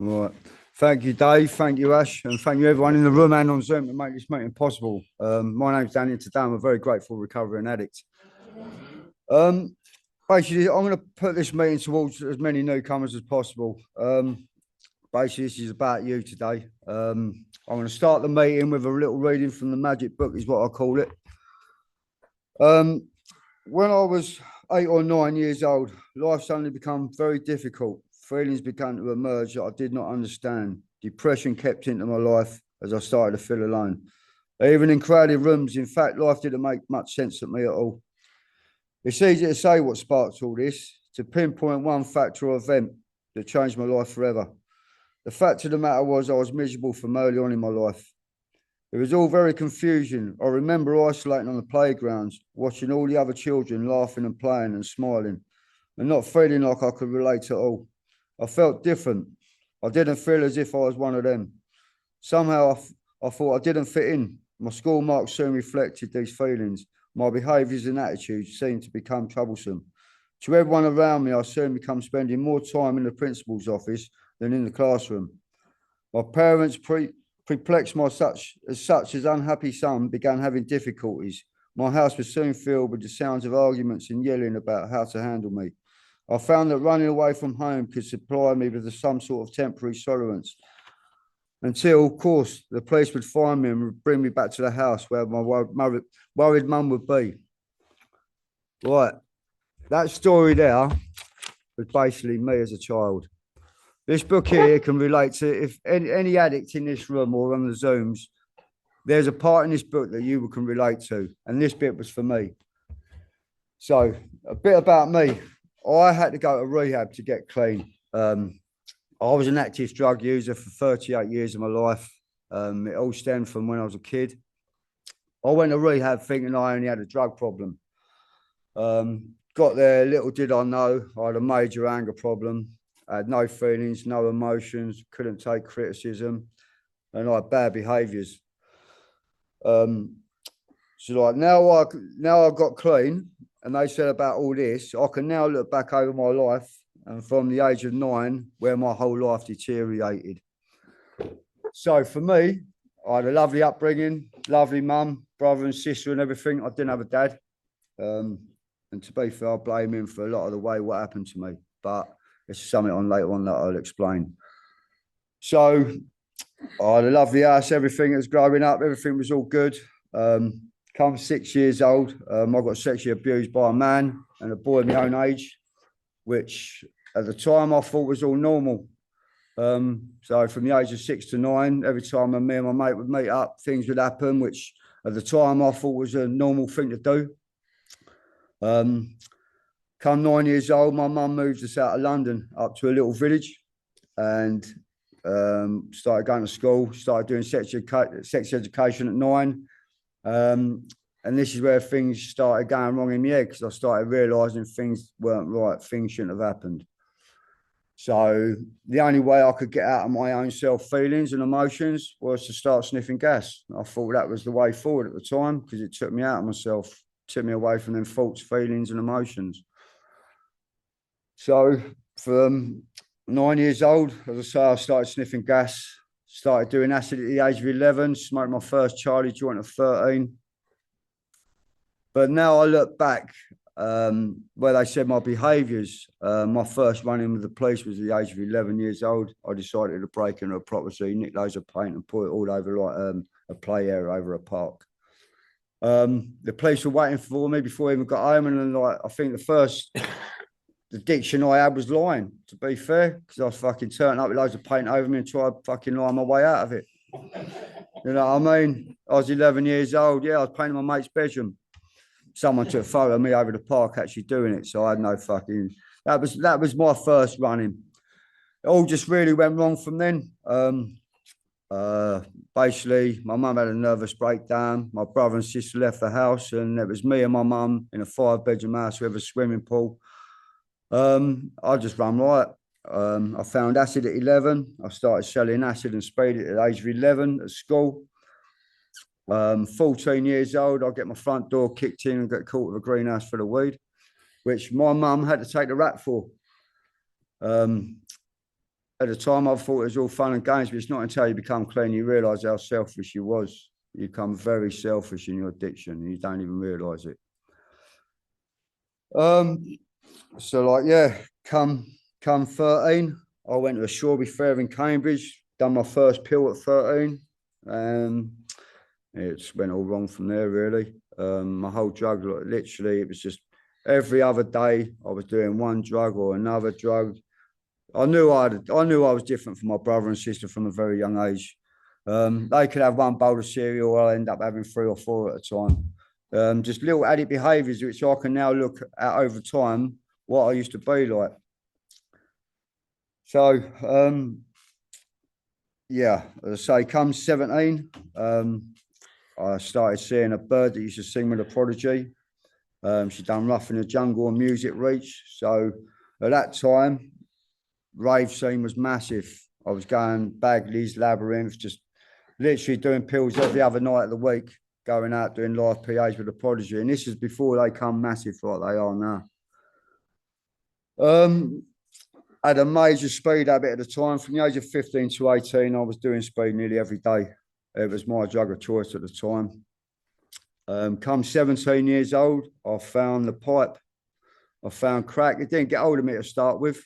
Right. Thank you, Dave. Thank you, Ash. And thank you, everyone in the room and on Zoom to make this meeting possible. My name's Danny, and today I'm a very grateful recovering addict. Basically, I'm going to put this meeting towards as many newcomers as possible. Basically, this is about you today. I'm going to start the meeting with a little reading from the magic book, is what I call it. When I was 8 or 9 years old, life suddenly became very difficult. Feelings began to emerge that I did not understand. Depression kept into my life as I started to feel alone. Even in crowded rooms, in fact, life didn't make much sense to me at all. It's easy to say what sparked all this, to pinpoint one factor or event that changed my life forever. The fact of the matter was I was miserable from early on in my life. It was all very confusing. I remember isolating on the playgrounds, watching all the other children laughing and playing and smiling, and not feeling like I could relate at all. I felt different. I didn't feel as if I was one of them. Somehow I thought I didn't fit in. My school marks soon reflected these feelings. My behaviours and attitudes seemed to become troublesome. To everyone around me, I soon became spending more time in the principal's office than in the classroom. My parents, perplexed my such as unhappy son, began having difficulties. My house was soon filled with the sounds of arguments and yelling about how to handle me. I found that running away from home could supply me with some sort of temporary solace until, of course, the police would find me and would bring me back to the house where my worried mum would be. Right. That story there was basically me as a child. This book here can relate to if any addict in this room or on the Zooms, there's a part in this book that you can relate to. And this bit was for me. So a bit about me. I had to go to rehab to get clean. I was an active drug user for 38 years of my life. It all stemmed from when I was a kid. I went to rehab thinking I only had a drug problem. Got there, little did I know, I had a major anger problem. I had no feelings, no emotions, couldn't take criticism, and I had bad behaviours. So like now I got clean, and they said about all this, I can now look back over my life and from the age of 9, where my whole life deteriorated. So for me, I had a lovely upbringing, lovely mum, brother and sister and everything. I didn't have a dad. And to be fair, I blame him for a lot of the way what happened to me. But it's something on later on that I'll explain. So I had a lovely house, everything was growing up, everything was all good. Come 6 years old, I got sexually abused by a man and a boy of my own age, which at the time I thought was all normal. So from the age of 6 to 9, every time me and my mate would meet up, things would happen, which at the time I thought was a normal thing to do. Come 9 years old, my mum moved us out of London up to a little village and started going to school, started doing sex education at 9. And this is where things started going wrong in my head because I started realising things weren't right, things shouldn't have happened. So the only way I could get out of my own self feelings and emotions was to start sniffing gas. I thought that was the way forward at the time because it took me out of myself, took me away from them thoughts, feelings and emotions. So from 9 years old, as I say, I started sniffing gas, started doing acid at the age of 11, smoked my first Charlie joint at 13. But now I look back where they said my behaviours, my first run-in with the police was at the age of 11 years old. I decided to break into a property, nick loads of paint and put it all over like a play area over a park. The police were waiting for me before I even got home. And then, like, I think the diction I had was lying, to be fair, because I was fucking turning up with loads of paint over me and tried fucking lie my way out of it. You know what I mean? I was 11 years old. Yeah, I was playing in my mate's bedroom. Someone took a photo of me over the park actually doing it. So I had no fucking, that was my first running. It all just really went wrong from then. Basically, my mum had a nervous breakdown. My brother and sister left the house and it was me and my mum in a 5-bedroom house with a swimming pool. I just ran right. I found acid at 11. I started selling acid and speed at the age of 11 at school. 14 years old, I get my front door kicked in and get caught with a greenhouse full of weed, which my mum had to take the rap for. at the time, I thought it was all fun and games, but it's not until you become clean you realise how selfish you was. You become very selfish in your addiction, and you don't even realise it. So like, yeah, come 13, I went to a strawberry fair in Cambridge, done my first pill at 13. It went all wrong from there, really. My whole drug, literally, it was just every other day I was doing one drug or another drug. I knew I was different from my brother and sister from a very young age. They could have one bowl of cereal, I'll end up having 3 or 4 at a time. Just little addict behaviours, which I can now look at over time, what I used to be like. So, yeah, as I say, come 17, I started seeing a bird that used to sing with a prodigy. She done Rough in the Jungle and Music Reach. So at that time, rave scene was massive. I was going Bagley's, Labyrinth, just literally doing pills every other night of the week, going out doing live PAs with the prodigy. And this is before they come massive like they are now. I had a major speed habit at the time. From the age of 15 to 18, I was doing speed nearly every day. It was my drug of choice at the time. Come 17 years old, I found the pipe. I found crack. It didn't get hold of me to start with.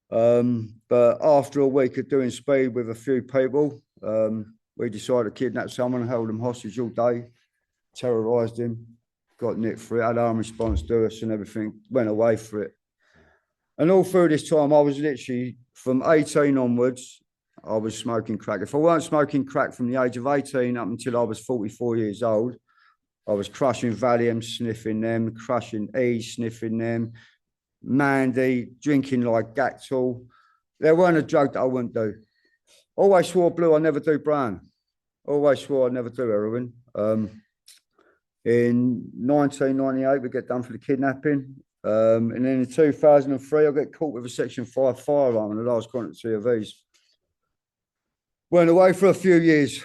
But after a week of doing speed with a few people, we decided to kidnap someone, held them hostage all day, terrorised him, got nicked for it, had armed response to us and everything, went away for it. And all through this time, I was literally, from 18 onwards, I was smoking crack. If I weren't smoking crack from the age of 18 up until I was 44 years old, I was crushing Valium, sniffing them, crushing E, sniffing them, Mandy, drinking like Gactal. There weren't a drug that I wouldn't do. Always swore blue, I never do brown. Always swore I'd never do heroin. In 1998, we get done for the kidnapping. And then in 2003, I get caught with a Section 5 firearm in the last quantity of these. Went away for a few years,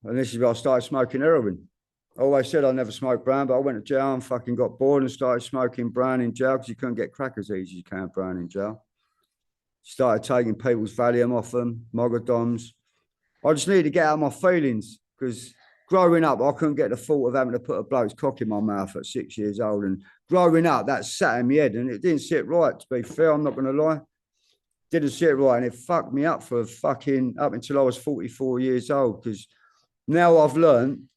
and this is where I started smoking heroin. I always said I never smoked brown, but I went to jail and fucking got bored and started smoking brown in jail because you couldn't get crack as easy as you can brown in jail. Started taking people's Valium off them, Mogodoms. I just needed to get out of my feelings because growing up, I couldn't get the thought of having to put a bloke's cock in my mouth at 6 years old. And growing up, that sat in my head and it didn't sit right, to be fair, I'm not going to lie. Didn't sit right and it fucked me up for fucking up until I was 44 years old because now I've learned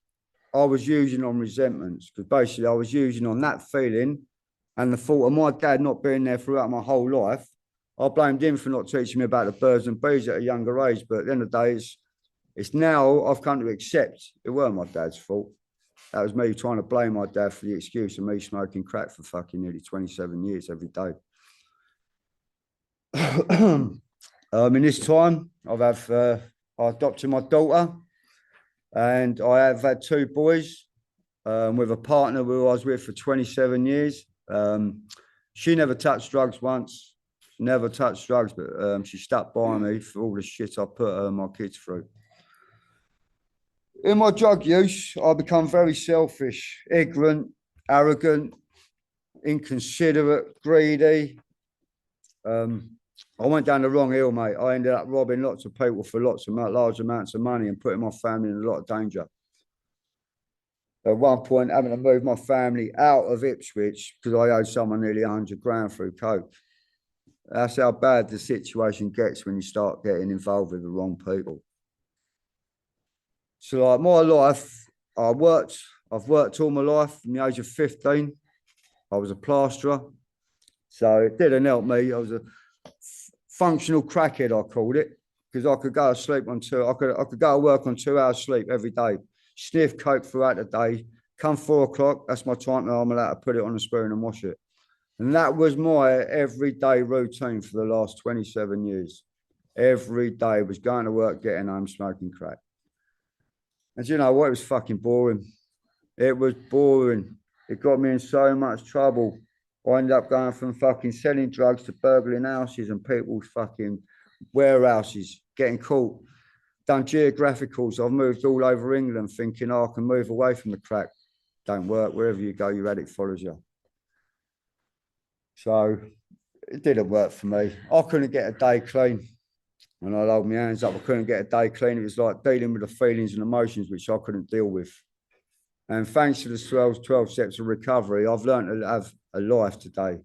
I was using on resentments because basically I was using on that feeling and the thought of my dad not being there throughout my whole life. I blamed him for not teaching me about the birds and bees at a younger age. But at the end of the day, it's now I've come to accept it weren't my dad's fault. That was me trying to blame my dad for the excuse of me smoking crack for fucking nearly 27 years every day. In this time, I adopted my daughter and I have had 2 boys with a partner who I was with for 27 years. She never touched drugs once, never touched drugs, but she stuck by me for all the shit I put my kids through. In my drug use, I become very selfish, ignorant, arrogant, inconsiderate, greedy. I went down the wrong hill, mate. I ended up robbing lots of people for large amounts of money and putting my family in a lot of danger. At one point, having to move my family out of Ipswich because I owed someone nearly 100 grand through coke. That's how bad the situation gets when you start getting involved with the wrong people. So like my life, I've worked all my life from the age of 15. I was a plasterer. So it didn't help me. I was a functional crackhead, I called it, because I could go to sleep on I could go to work on 2 hours sleep every day, sniff coke throughout the day. Come 4 o'clock, that's my time that I'm allowed to put it on a spoon and wash it. And that was my everyday routine for the last 27 years. Every day was going to work, getting home, smoking crack. And you know what? It was fucking boring. It was boring. It got me in so much trouble. I ended up going from fucking selling drugs to burgling houses and people's fucking warehouses, getting caught. Done geographicals. I've moved all over England thinking, oh, I can move away from the crack. Don't work. Wherever you go, your addict follows you. So it didn't work for me. I couldn't get a day clean. And I'd hold my hands up. I couldn't get a day clean. It was like dealing with the feelings and emotions which I couldn't deal with. And thanks to the 12 steps of recovery, I've learned to have a life today.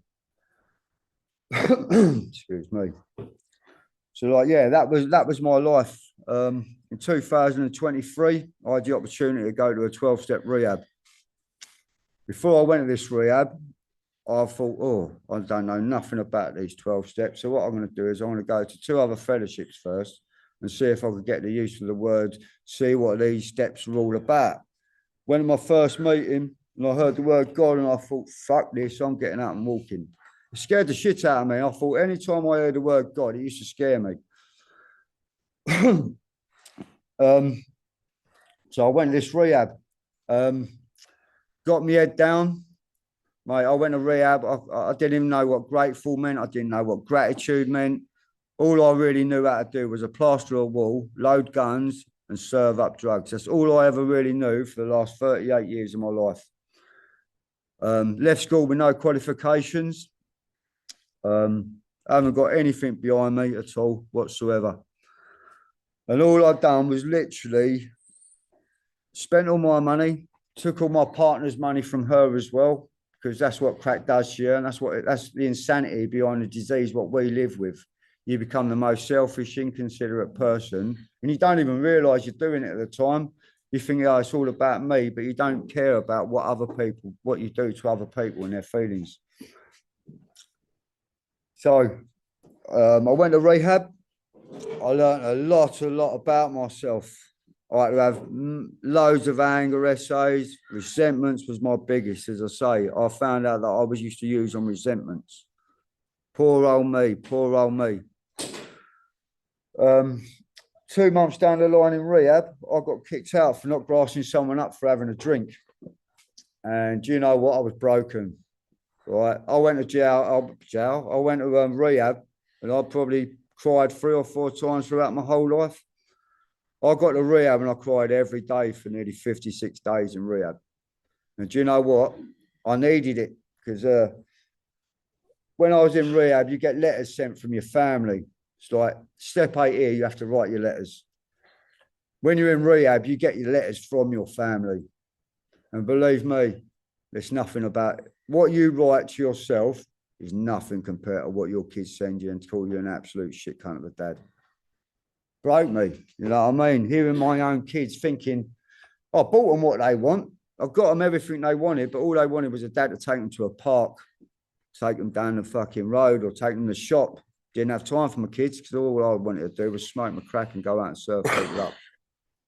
Excuse me. So, like, yeah, that was my life. In 2023, I had the opportunity to go to a 12-step rehab. Before I went to this rehab, I thought, oh, I don't know nothing about these 12 steps. So what I'm going to do is I'm going to go to 2 other fellowships first and see if I could get the use of the word, see what these steps are all about. Went to my first meeting and I heard the word God and I thought, fuck this, I'm getting out and walking. It scared the shit out of me. I thought anytime I heard the word God, it used to scare me. So I went to this rehab, got my head down. Mate, I went to rehab. I didn't even know what grateful meant. I didn't know what gratitude meant. All I really knew how to do was a plaster a wall, load guns, and serve up drugs. That's all I ever really knew for the last 38 years of my life. Left school with no qualifications. I haven't got anything behind me at all whatsoever. And all I'd done was literally spent all my money, took all my partner's money from her as well, because that's what crack does to you, and that's the insanity behind the disease, what we live with. You become the most selfish, inconsiderate person, and you don't even realise you're doing it at the time. You think, oh, it's all about me, but you don't care about what you do to other people and their feelings. So I went to rehab. I learned a lot about myself. I had to have loads of anger essays. Resentments was my biggest, as I say. I found out that I was used to use on resentments. Poor old me, poor old me. 2 months down the line in rehab, I got kicked out for not grassing someone up for having a drink. And do you know what? I was broken. Right, I went to jail. I went to rehab, and I probably cried 3 or 4 times throughout my whole life. I got to rehab and I cried every day for nearly 56 days in rehab. And do you know what? I needed it because when I was in rehab, you get letters sent from your family. It's like step 8 here, you have to write your letters. When you're in rehab, you get your letters from your family. And believe me, there's nothing about it. What you write to yourself is nothing compared to what your kids send you and call you an absolute shit cunt of a dad. Broke me, you know what I mean? Hearing my own kids thinking, I bought them what they want. I got them everything they wanted, but all they wanted was a dad to take them to a park, take them down the fucking road or take them to the shop. Didn't have time for my kids because all I wanted to do was smoke my crack and go out and serve people up.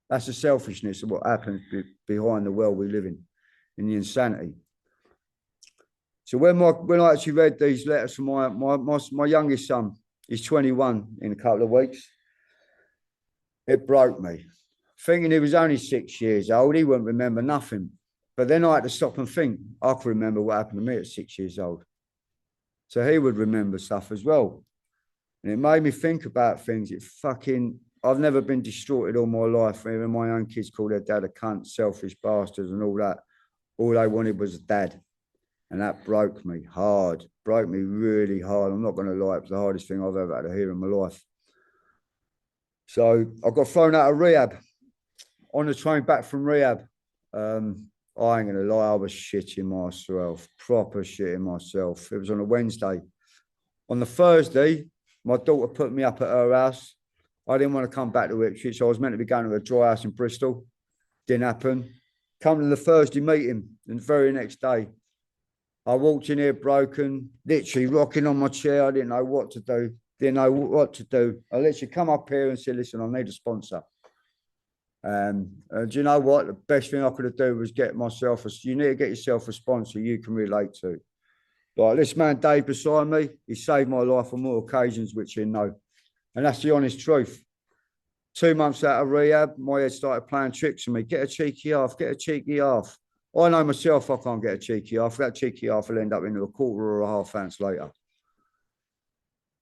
That's the selfishness of what happens behind the world we live in the insanity. So when I actually read these letters from my youngest son, he's 21 in a couple of weeks, it broke me. Thinking he was only 6 years old, he wouldn't remember nothing. But then I had to stop and think, I could remember what happened to me at 6 years old. So he would remember stuff as well. And it made me think about things. I've never been distorted all my life. Even my own kids call their dad a cunt, selfish bastards and all that. All they wanted was a dad. And that broke me hard, broke me really hard. I'm not going to lie, it was the hardest thing I've ever had to hear in my life. So I got thrown out of rehab. On the train back from rehab, I ain't going to lie, I was shitting myself, proper shitting myself. It was on a Wednesday. On the Thursday, my daughter put me up at her house. I didn't want to come back to Ipswich, so I was meant to be going to a dry house in Bristol. Didn't happen. Come to the Thursday meeting, and the very next day, I walked in here broken, literally rocking on my chair. I didn't know what to do. I literally come up here and said, listen, I need a sponsor. Do you know what? The best thing I could have done was you need to get yourself a sponsor you can relate to. Like this man, Dave, beside me, he saved my life on more occasions, which you know. And that's the honest truth. 2 months out of rehab, my head started playing tricks on me. Get a cheeky half, get a cheeky half. I know myself I can't get a cheeky half. That cheeky half will end up into a quarter or a half ounce later.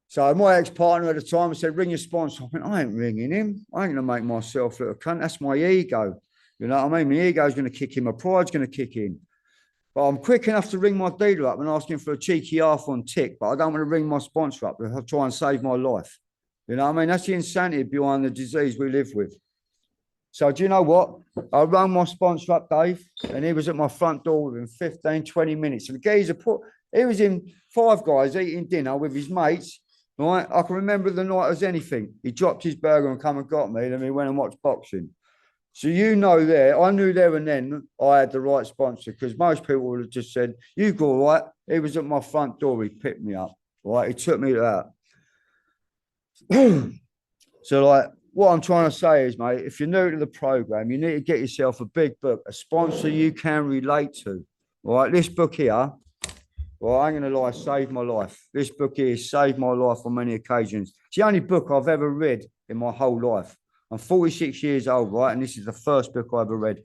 So my ex-partner at the time said, ring your sponsor. I went, I ain't ringing him. I ain't going to make myself look a cunt. That's my ego. You know what I mean? My ego's going to kick in. My pride's going to kick in. But I'm quick enough to ring my dealer up and ask him for a cheeky half on tick, but I don't want to ring my sponsor up to try and save my life. You know what I mean? That's the insanity behind the disease we live with. So do you know what? I rang my sponsor up, Dave, and he was at my front door within 15, 20 minutes. And the geezer he was in Five Guys eating dinner with his mates, right? I can remember the night as anything. He dropped his burger and come and got me, and then we went and watched boxing. So you know there, I knew there and then I had the right sponsor, because most people would have just said, you go all right. He was at my front door, he picked me up, right? He took me out. So like, what I'm trying to say is, mate, if you're new to the program, you need to get yourself a big book, a sponsor you can relate to. All right, this book here, well, I'm going to lie, saved my life. This book here saved my life on many occasions. It's the only book I've ever read in my whole life. I'm 46 years old, right? And this is the first book I ever read.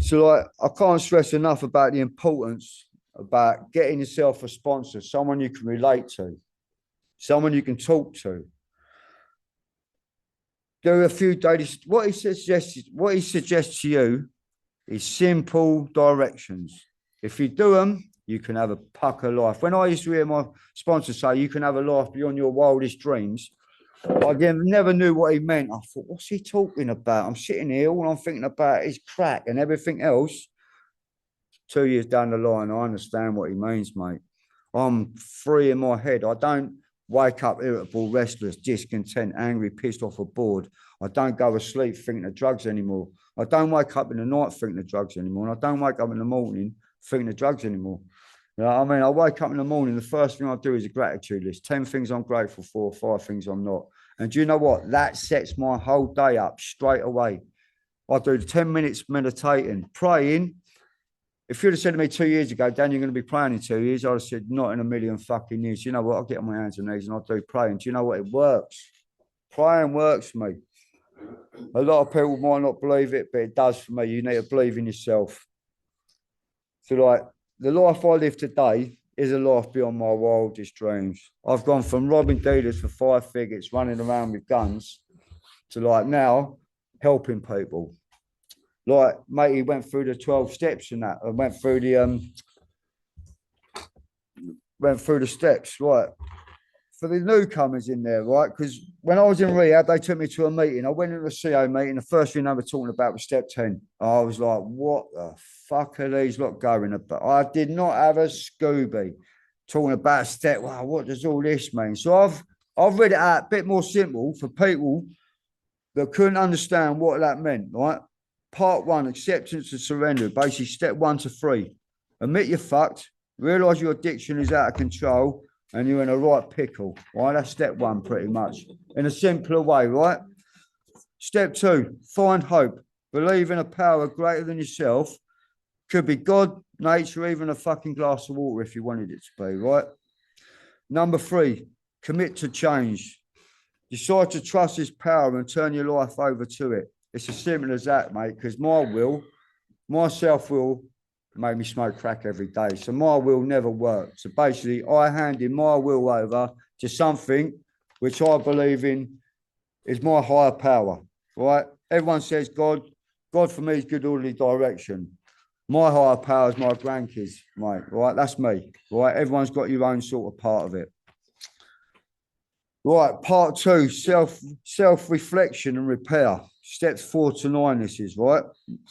So like, I can't stress enough about the importance about getting yourself a sponsor, someone you can relate to, someone you can talk to. Do a few days. What he suggests to you is simple directions. If you do them, you can have a pucker life. When I used to hear my sponsor say you can have a life beyond your wildest dreams, I never knew what he meant. I thought, what's he talking about? I'm sitting here, all I'm thinking about is crack and everything else. 2 years down the line, I understand what he means, mate. I'm free in my head. I don't wake up irritable, restless, discontent, angry, pissed off, or bored. I don't go to sleep thinking of drugs anymore. I don't wake up in the night thinking of drugs anymore. And I don't wake up in the morning thinking of drugs anymore. You know what I mean? I wake up in the morning, the first thing I do is a gratitude list. 10 things I'm grateful for, 5 things I'm not. And do you know what? That sets my whole day up straight away. I do 10 minutes meditating, praying. If you'd have said to me 2 years ago, Dan, you're going to be praying in 2 years, I'd have said, not in a million fucking years. You know what? I'll get on my hands and knees and I'll do praying. Do you know what? It works. Praying works for me. A lot of people might not believe it, but it does for me. You need to believe in yourself. So, like, the life I live today is a life beyond my wildest dreams. I've gone from robbing dealers for 5 figures, running around with guns, to like now helping people. Like, mate, he went through the 12 steps and that, and went through the steps, right? For the newcomers in there, right? Because when I was in rehab, they took me to a meeting. I went into a CO meeting. The first thing they were talking about was step 10. I was like, what the fuck are these lot going about? I did not have a Scooby talking about step. Wow, what does all this mean? So I've read it out a bit more simple for people that couldn't understand what that meant, right? Part 1, acceptance and surrender. Basically, step 1 to 3. Admit you're fucked. Realise your addiction is out of control and you're in a right pickle, right? That's step 1, pretty much. In a simpler way, right? Step 2, find hope. Believe in a power greater than yourself. Could be God, nature, even a fucking glass of water if you wanted it to be, right? Number 3, commit to change. Decide to trust his power and turn your life over to it. It's as simple as that, mate, because my self-will made me smoke crack every day. So my will never worked. So basically, I handed my will over to something which I believe in is my higher power, right? Everyone says God. God for me is good orderly direction. My higher power is my grandkids, mate, right? That's me, right? Everyone's got your own sort of part of it. Right, part 2, self-reflection and repair. Steps 4 to 9, this is, right?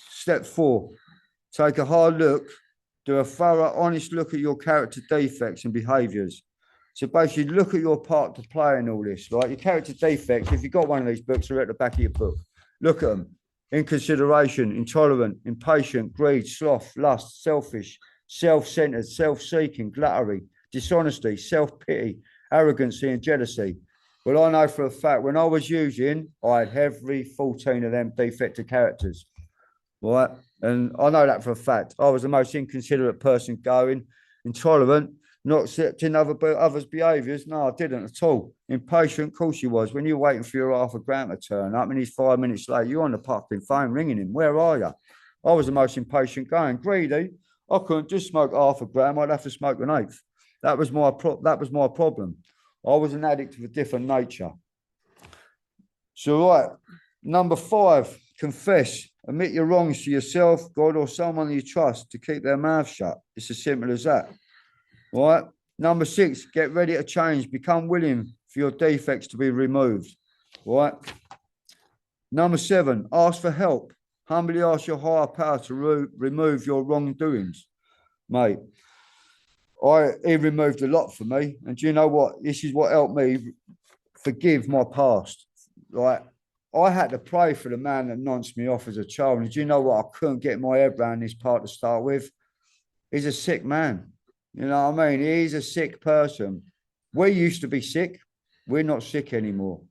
Step 4, take a hard look, do a thorough, honest look at your character defects and behaviours. So basically, look at your part to play in all this, right? Your character defects, if you've got one of these books, they're at the back of your book. Look at them. Inconsideration, intolerant, impatient, greed, sloth, lust, selfish, self-centered, self-seeking, gluttony, dishonesty, self-pity, arrogancy and jealousy. Well, I know for a fact when I was using, I had every 14 of them defective characters, right? And I know that for a fact. I was the most inconsiderate person going, intolerant, not accepting others' behaviours. No, I didn't at all. Impatient, of course you was. When you're waiting for your half a gram to turn up and he's 5 minutes late, you're on the fucking phone ringing him. Where are you? I was the most impatient going. Greedy, I couldn't just smoke half a gram. I'd have to smoke an eighth. That was my problem. I was an addict of a different nature. So, right, number 5, confess. Admit your wrongs to yourself, God, or someone you trust to keep their mouth shut. It's as simple as that. All right. Number 6, get ready to change. Become willing for your defects to be removed. All right. Number 7, ask for help. Humbly ask your higher power to remove your wrongdoings. Mate, he removed a lot for me. And do you know what? This is what helped me forgive my past. Like, I had to pray for the man that nonced me off as a child. And do you know what? I couldn't get my head around this part to start with. He's a sick man. You know what I mean? He's a sick person. We used to be sick. We're not sick anymore.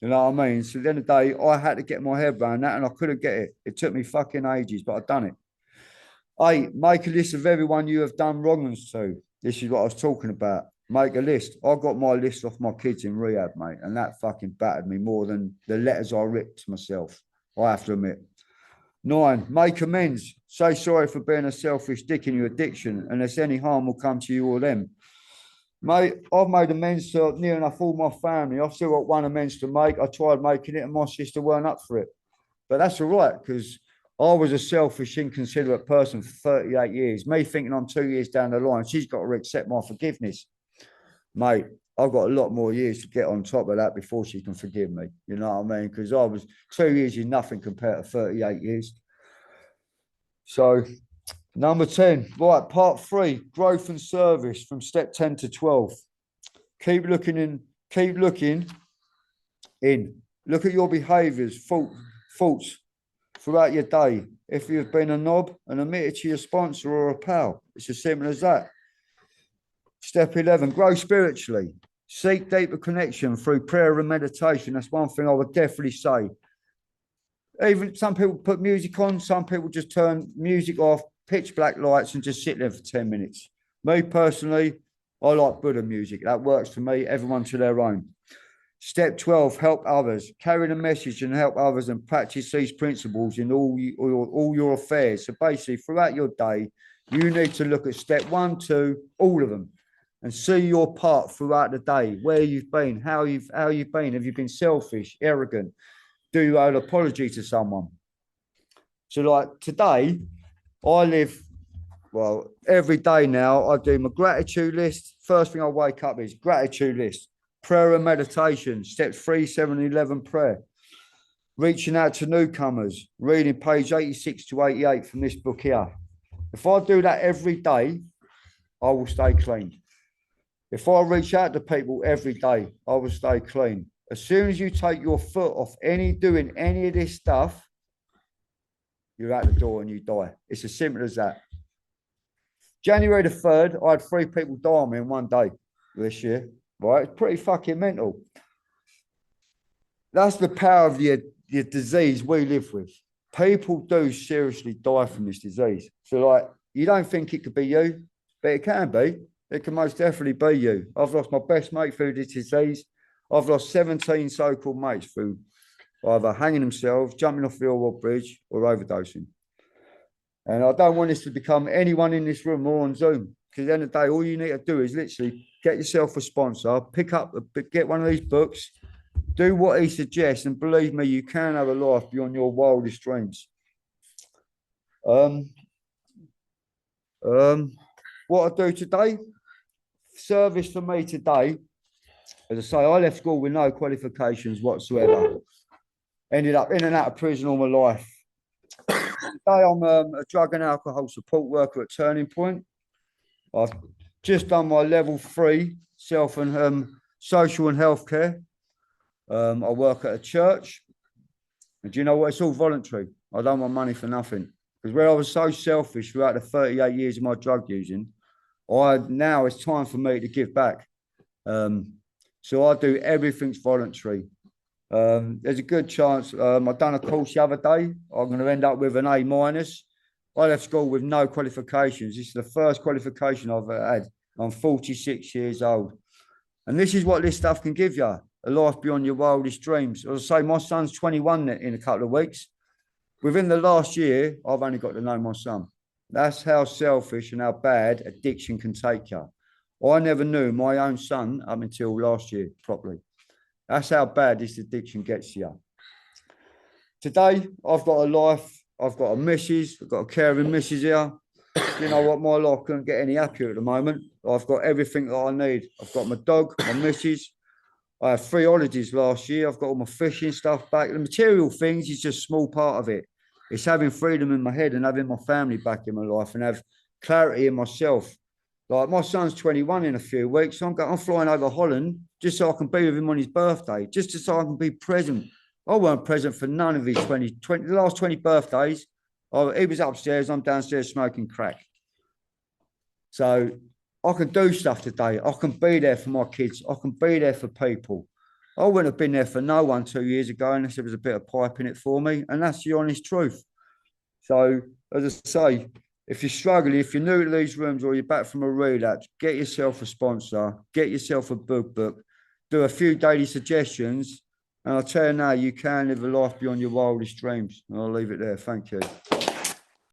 You know what I mean? So at the end of the day, I had to get my head around that and I couldn't get it. It took me fucking ages, but I've done it. 8, make a list of everyone you have done wrongs to. This is what I was talking about. Make a list. I got my list off my kids in rehab, mate, and that fucking battered me more than the letters I wrote to myself. I have to admit. 9, make amends. Say sorry for being a selfish dick in your addiction, unless any harm will come to you or them. Mate, I've made amends to near enough all my family. I've still got one amends to make. I tried making it and my sister weren't up for it. But that's all right, because I was a selfish, inconsiderate person for 38 years. Me thinking I'm 2 years down the line, she's got to accept my forgiveness. Mate, I've got a lot more years to get on top of that before she can forgive me. You know what I mean? Because I was 2 years is nothing compared to 38 years. So, number 10, right, part 3, growth and service from step 10 to 12. Keep looking in. Look at your behaviours, faults throughout your day. If you've been a knob, and admit it to your sponsor or a pal. It's as simple as that. Step 11, grow spiritually. Seek deeper connection through prayer and meditation. That's one thing I would definitely say. Even some people put music on, some people just turn music off, pitch black lights and just sit there for 10 minutes. Me personally, I like Buddha music. That works for me, everyone to their own. Step 12, help others. Carry the message and help others and practice these principles in all your affairs. So basically, throughout your day, you need to look at step 1, 2, all of them, and see your part throughout the day, where you've been, how you've been. Have you been selfish, arrogant? Do you owe an apology to someone? So like today, I live, well, every day now, I do my gratitude list. First thing I wake up is gratitude list, prayer and meditation, steps 3, 7, 11 prayer, reaching out to newcomers, reading page 86 to 88 from this book here. If I do that every day, I will stay clean. If I reach out to people every day, I will stay clean. As soon as you take your foot off doing any of this stuff, you're out the door and you die. It's as simple as that. January the 3rd, I had 3 people die on me in one day this year. Right? It's pretty fucking mental. That's the power of the disease we live with. People do seriously die from this disease. So like, you don't think it could be you, but it can be. It can most definitely be you. I've lost my best mate through this disease. I've lost 17 so-called mates through either hanging themselves, jumping off the Orwell Bridge, or overdosing. And I don't want this to become anyone in this room or on Zoom, because at the end of the day, all you need to do is literally get yourself a sponsor, get one of these books, do what he suggests, and believe me, you can have a life beyond your wildest dreams. What I do today, service for me today, as I say, I left school with no qualifications whatsoever. Ended up in and out of prison all my life. Today I'm a drug and alcohol support worker at Turning Point. I've just done my level 3 self and social and healthcare. I work at a church. And do you know what? It's all voluntary. I don't want money for nothing. Because where I was so selfish throughout the 38 years of my drug using, now it's time for me to give back. So I do everything's voluntary. There's a good chance. I've done a course the other day. I'm going to end up with an A-. I left school with no qualifications. This is the first qualification I've had. I'm 46 years old. And this is what this stuff can give you. A life beyond your wildest dreams. As I say, my son's 21 in a couple of weeks. Within the last year, I've only got to know my son. That's how selfish and how bad addiction can take you. I never knew my own son up until last year properly. That's how bad this addiction gets you. Today, I've got a life I've got a missus, I've got a caring missus here. You know what, my life couldn't get any happier at the moment. I've got everything that I need. I've got my dog, my missus. I had 3 holidays last year. I've got all my fishing stuff back. The material things is just a small part of it. It's having freedom in my head and having my family back in my life and have clarity in myself. Like my son's 21 in a few weeks. So I'm flying over Holland just so I can be with him on his birthday, just so I can be present. I weren't present for none of his the last 20 birthdays. He was upstairs, I'm downstairs smoking crack. So I can do stuff today. I can be there for my kids. I can be there for people. I wouldn't have been there for no one 2 years ago unless there was a bit of pipe in it for me. And that's the honest truth. So, as I say, if you're struggling, if you're new to these rooms or you're back from a relapse, get yourself a sponsor, get yourself a book, do a few daily suggestions. And I'll tell you now, you can live a life beyond your wildest dreams. And I'll leave it there. Thank you.